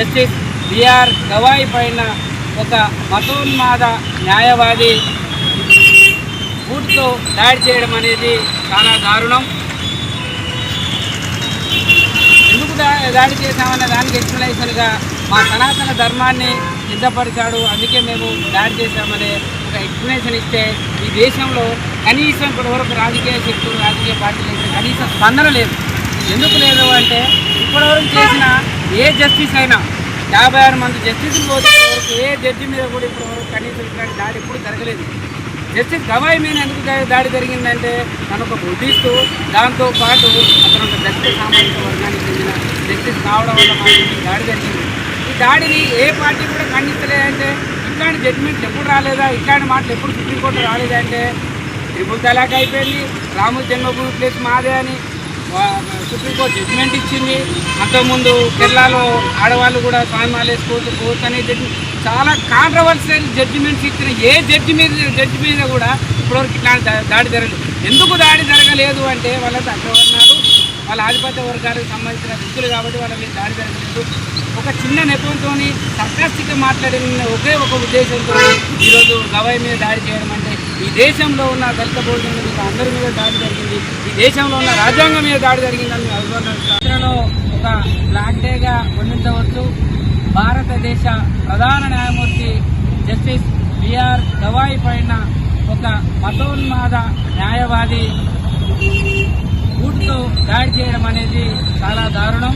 Justice BR Gavai పైన ఒక మతోన్మాద న్యాయవాది బూట్తో దాడి చేయడం అనేది చాలా దారుణం. ఎందుకు దాడి చేశామన్న దానికి ఎక్స్ప్లెనేషన్గా మా సనాతన ధర్మాన్ని సిద్ధపరిచాడు, అందుకే మేము దాడి చేశామనే ఒక ఎక్స్ప్లెనేషన్ ఇస్తే ఈ దేశంలో కనీసం ఇప్పటివరకు రాజకీయ శక్తులు రాజకీయ పార్టీలు అయితే కనీసం స్పందన లేదు. ఎందుకు లేదు అంటే ఇప్పటివరకు చేసిన ఏ జస్టిస్ అయినా 56 మంది జస్టిస్లు పోతే ఏ జడ్జి మీద కూడా ఇప్పటివరకు కనీసం ఇట్లాంటి దాడి ఎప్పుడు జరగలేదు. జస్టిస్ గవాయి మీద ఎందుకు దాడి జరిగిందంటే తను ఒక బుద్ధిస్తూ దాంతో పాటు అతను ఒక దళిత సామాజిక వర్గానికి చెందిన జస్టిస్ కావడం వల్ల మాకు దాడి జరిగింది. ఈ దాడిని ఏ పార్టీ కూడా ఖండించలేదంటే ఇట్లాంటి జడ్జిమెంట్లు ఎప్పుడు రాలేదా, ఇట్లాంటి మాటలు ఎప్పుడు సుప్రీంకోర్టు రాలేదంటే ట్రిపుల్ తలాక్ అయిపోయింది, రాముల జన్మభూమి ప్లేస్ మాదే అని సుప్రీంకోర్టు జడ్జిమెంట్ ఇచ్చింది. అంతకుముందు కేరళలో ఆడవాళ్ళు కూడా స్వామిమాల వేసుకోవచ్చు అనే చాలా కాంట్రవర్షియల్ జడ్జిమెంట్స్ ఇచ్చిన ఏ జడ్జి మీద కూడా ఇప్పటివరకు ఇట్లాంటి దాడి జరగలేదు. ఎందుకు దాడి జరగలేదు అంటే వాళ్ళంతా అగ్రవర్ణాలు, వాళ్ళ ఆధిపత్య వర్గాలకు సంబంధించిన వ్యక్తులు కాబట్టి వాళ్ళ మీద దాడి జరగలేదు. ఒక చిన్న నెపంతో సర్కాస్టిక్గా మాట్లాడిన ఒకే ఒక ఉద్దేశంతో ఈరోజు గవాయి మీద దాడి చేయడం అంటే ఈ దేశంలో ఉన్న దళిత భోజనం మీద అందరి మీద దాడి జరిగింది, ఈ దేశంలో ఉన్న రాజ్యాంగం మీద దాడి జరిగిందని అభివర్ణలో ఒక బ్లాక్ డేగా వర్ణించవచ్చు. భారతదేశ ప్రధాన న్యాయమూర్తి జస్టిస్ బిఆర్ గవాయి పైన ఒక మతోన్మాద న్యాయవాది బూట్తో దాడి చేయడం అనేది చాలా దారుణం.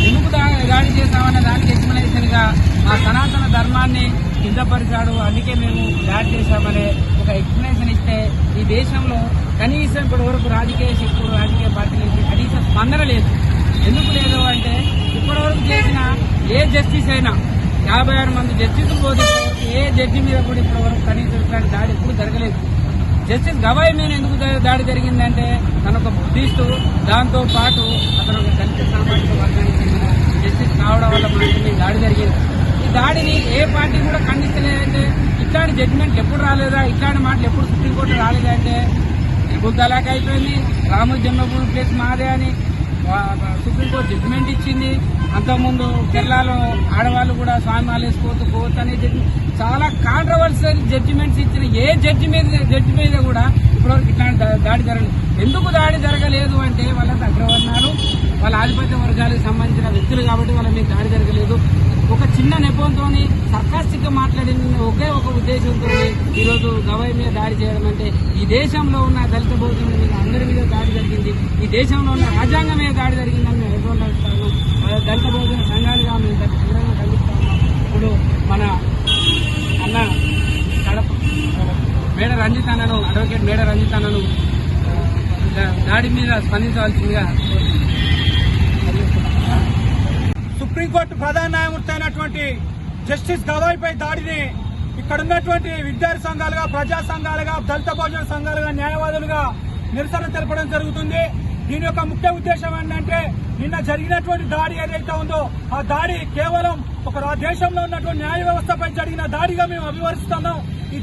ఎందుకు దాడి చేశామన్న దానికి ఎక్స్ప్లెనేషన్గా మా సనాతన ధర్మాన్ని సిద్ధపరిచాడు, అందుకే మేము దాడి చేశామనే ఒక ఎక్స్ప్లెనేషన్ ఇస్తే ఈ దేశంలో కనీసం ఇప్పటివరకు రాజకీయ శక్తులు రాజకీయ పార్టీలకి కనీసం స్పందన లేదు. ఎందుకు లేదు అంటే ఇప్పటివరకు చేసిన ఏ జస్టిస్ అయినా 56 మంది జస్టిస్లు పోతే ఏ జడ్జి మీద కూడా ఇప్పటివరకు కనీసం ఇట్లాంటి దాడి ఎప్పుడు జరగలేదు. జస్టిస్ గవాయి మీద ఎందుకు దాడి జరిగిందంటే తను ఒక బుద్ధిస్తూ దాంతో పాటు అతను ఒక దళిత సామాజిక వర్గానికి చెందిన జస్టిస్ కావడం వల్ల మాత్రమే దాడి జరిగింది. ఈ దాడిని ఏ పార్టీ కూడా ఖండించలేదంటే ఇట్లాంటి జడ్జిమెంట్లు ఎప్పుడు రాలేదా, ఇట్లాంటి మాటలు ఎప్పుడు సుప్రీంకోర్టు రాలేదంటే ట్రిపుల్ తలాక్ అయిపోయింది, రాముల జన్మభూమి ప్లేస్ మాదే అని సుప్రీంకోర్టు జడ్జిమెంట్ ఇచ్చింది. అంతకుముందు కేరళలో ఆడవాళ్ళు కూడా స్వామిమాల వేసుకోవచ్చు అనే చాలా కాంట్రవర్షియల్ జడ్జిమెంట్స్ ఇచ్చిన ఏ జడ్జి మీద కూడా ఇప్పటివరకు ఇట్లాంటి దాడి జరగలేదు. ఎందుకు దాడి జరగలేదు అంటే వాళ్ళంతా అగ్రవర్ణాలు, వాళ్ళ ఆధిపత్య వర్గాలకు సంబంధించిన వ్యక్తులు కాబట్టి వాళ్ళ మీద దాడి జరగలేదు. ఒక చిన్న నెపంతో సర్కాస్టిక్గా మాట్లాడిన ఒకే ఒక ఉద్దేశంతో ఈరోజు గవాయి మీద దాడి చేయడం అంటే ఈ దేశంలో ఉన్న దళిత భోజనం మీద అందరి మీద దాడి జరిగింది, ఈ దేశంలో ఉన్న రాజ్యాంగం మీద దాడి జరిగిందని మేము ఎదుర్కొంటాను. దళిత భోజన సంఘాలుగా మేము తీవ్రంగా ఖండిస్తా ఉన్నాం. ఇప్పుడు మన అన్న కడప మేడ రంజిత్ అన్నను, అడ్వకేట్ మేడ రంజిత్ అన్నను దాడి మీద స్పందించవలసిందిగా సుప్రీంకోర్టు ప్రధాన న్యాయమూర్తి అయినటువంటి జస్టిస్ గవాయిపై దాడిని ఇక్కడ ఉన్నటువంటి విద్యార్థి సంఘాలుగా, ప్రజా సంఘాలుగా, దళిత భోజన సంఘాలుగా, న్యాయవాదులుగా నిరసన తెలపడం జరుగుతుంది. దీని యొక్క ముఖ్య ఉద్దేశం ఏంటంటే నిన్న జరిగినటువంటి దాడి ఏదైతే ఉందో ఆ దాడి కేవలం ఒక దేశంలో ఉన్నటువంటి న్యాయ వ్యవస్థపై జరిగిన దాడిగా మేము అభివర్ణిస్తున్నాం. ఈ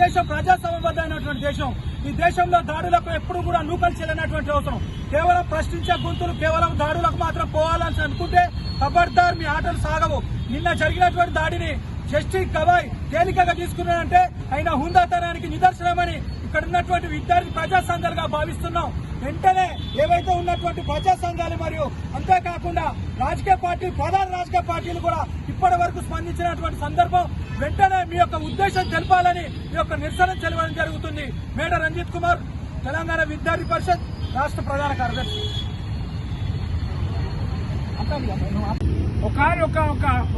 దేశం ప్రజాస్వామ్యబద్ధమైనటువంటి దేశం. ఈ దేశంలో దాడులకు ఎప్పుడు కూడా నూకలు చెల్లినటువంటి అవసరం. కేవలం ప్రశ్నించే గొంతులు కేవలం దాడులకు మాత్రం పోవాలని అనుకుంటే ఖబర్దార్ మీ ఆటలు సాగవు. నిన్న జరిగినటువంటి దాడిని జస్టిస్ గవాయి తేలికగా తీసుకున్నారంటే ఆయన హుందాతనానికి నిదర్శనమని ఇక్కడ ఉన్నటువంటి విద్యార్థి ప్రజా సంఘాలుగా భావిస్తున్నాం. వెంటనే ఏవైతే ఉన్నటువంటి ప్రజా సంఘాలు మరియు అంతేకాకుండా రాజకీయ పార్టీలు, ప్రధాన రాజకీయ పార్టీలు కూడా ఇప్పటి వరకు స్పందించినటువంటి సందర్భం. వెంటనే మీ యొక్క ఉద్దేశం తెలపాలని మీ యొక్క నిరసన తెలవడం జరుగుతుంది. మేడ రంజిత్ కుమార్, తెలంగాణ విద్యార్థి పరిషత్ రాష్ట్ర ప్రధాన కార్యదర్శి.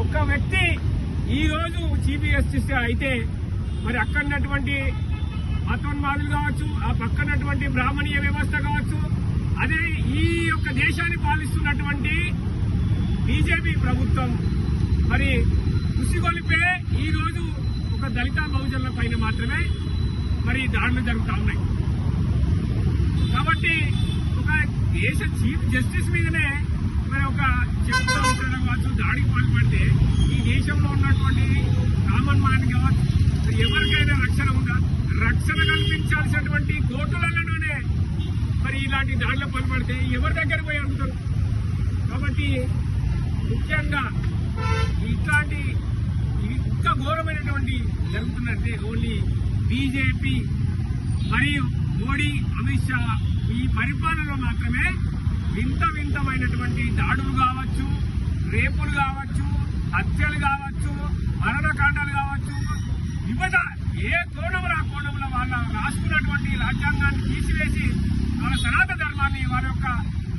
ఒక వ్యక్తి ఈ రోజు చీఫ్ జస్టిస్ అయితే మరి అక్కడున్నటువంటి మతోన్మాదులు కావచ్చు, ఆ పక్కనటువంటి బ్రాహ్మణీయ వ్యవస్థ కావచ్చు, అదే ఈ యొక్క దేశాన్ని పాలిస్తున్నటువంటి బీజేపీ ప్రభుత్వం మరి ఉసిగొలిపే ఈ రోజు ఒక దళిత బహుజనుల పైన మాత్రమే మరి దాడులు జరుగుతూ ఉన్నాయి. కాబట్టి ఒక దేశ చీఫ్ జస్టిస్ మీదనే మరి ఒక చెప్తా ఉంటారు కావచ్చు, దాడికి పాల్పడితే ఈ దేశంలో ఉన్నటువంటి కామన్ మ్యాన్ కావచ్చు, ఎవరికైనా రక్షణ ఉందా? రక్షణ కల్పించాల్సినటువంటి కోర్టులలోనే మరి ఇలాంటి దాడులు పాల్పడితే ఎవరి దగ్గర పోయి అడుగుతారు? కాబట్టి ముఖ్యంగా ఇట్లాంటి ఇంత ఘోరమైనటువంటి జరుగుతున్నట్టే ఓన్లీ బీజేపీ మరియు మోడీ అమిత్ షా ఈ పరిపాలనలో మాత్రమే వింతమైనటువంటి దాడులు కావచ్చు, రేపులు కావచ్చు, హత్యలు కావచ్చు, మరణకాండాలు కావచ్చు, వివిధ ఏ కోణంలో ఆ కోణంలో వాళ్ళ రాసుకున్నటువంటి రాజ్యాంగాన్ని తీసివేసి వాళ్ళ సనాతన ధర్మాన్ని వారి యొక్క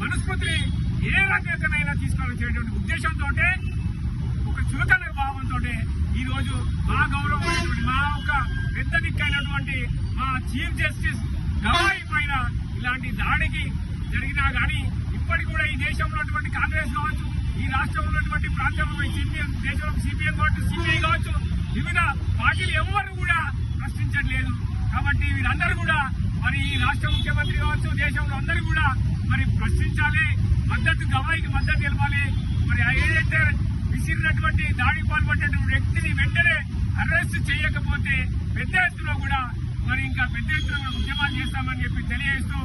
మనస్ఫూర్తిని ఏ రకంగానైనా తీసుకొచ్చేటువంటి ఉద్దేశంతో ఒక చులకన భావంతో ఈ రోజు మా గౌరవమైనటువంటి మా యొక్క పెద్ద దిక్కైనటువంటి మా చీఫ్ జస్టిస్ గవాయి పైన ఇలాంటి దాడికి జరిగినా గానీ ఇప్పటికి కూడా ఈ దేశంలో ఉన్నటువంటి కాంగ్రెస్ కావచ్చు, ఈ రాష్ట్రంలో ఉన్నటువంటి ప్రాంతంలో దేశంలో సిపిఎం కావచ్చు, సిపిఐ కావచ్చు, వివిధ పార్టీలు ఎవరు కూడా ప్రశ్నించట్లేదు. కాబట్టి వీరందరూ కూడా మరి ఈ రాష్ట్ర ముఖ్యమంత్రి కావచ్చు, దేశంలో అందరూ కూడా మరి ప్రశ్నించాలి, గవాయికి మద్దతు తెలపాలి. మరి ఏదైతే విసిరినటువంటి దాడికి పాల్పడినటువంటి వ్యక్తిని వెంటనే అరెస్ట్ చేయకపోతే పెద్ద ఎత్తులో కూడా మరి ఇంకా పెద్ద ఎత్తున ఉద్యమాలు చేస్తామని చెప్పి తెలియజేస్తూ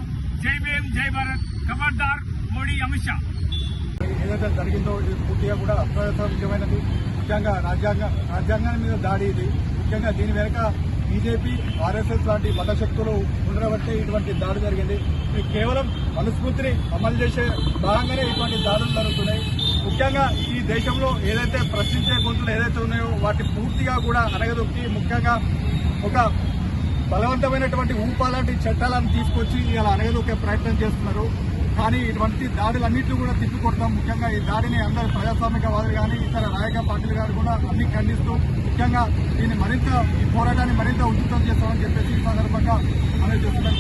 జై భీమ్, జై భారత్, ఖబర్దార్ మోడీ, అమిత్ షా. ఏదైతే జరిగిందో ఇది పూర్తిగా కూడా అప్రజాస్వామికమైనది. ముఖ్యంగా రాజ్యాంగాన్ని మీద దాడి ఇది. ముఖ్యంగా దీని వెనుక బీజేపీ, ఆర్ఎస్ఎస్ లాంటి మతశక్తులు ఉండబట్టే ఇటువంటి దాడి జరిగింది. ఇది కేవలం మనస్ఫూర్తిని అమలు చేసే భాగంగానే ఇటువంటి దాడులు జరుగుతున్నాయి. ముఖ్యంగా ఈ దేశంలో ఏదైతే ప్రశ్నించే గొంతులు ఏదైతే ఉన్నాయో వాటి పూర్తిగా కూడా అనగదొక్కి ముఖ్యంగా ఒక బలవంతమైనటువంటి ఊపాలాంటి చట్టాలను తీసుకొచ్చి ఇలా అనగదొక్కే ప్రయత్నం చేస్తున్నారు. కానీ ఇటువంటి దాడులన్నింటినీ కూడా తిప్పికొడతాం. ముఖ్యంగా ఈ దాడిని అందరు ప్రజాస్వామికవాదులు కానీ ఇతర రాజకీయ పార్టీలు కానీ కూడా అన్ని ఖండిస్తూ ముఖ్యంగా ఈ పోరాటాన్ని మరింత ఉధృతం చేస్తామని చెప్పేసి ఈ సందర్భంగా మనం చేస్తున్నారు.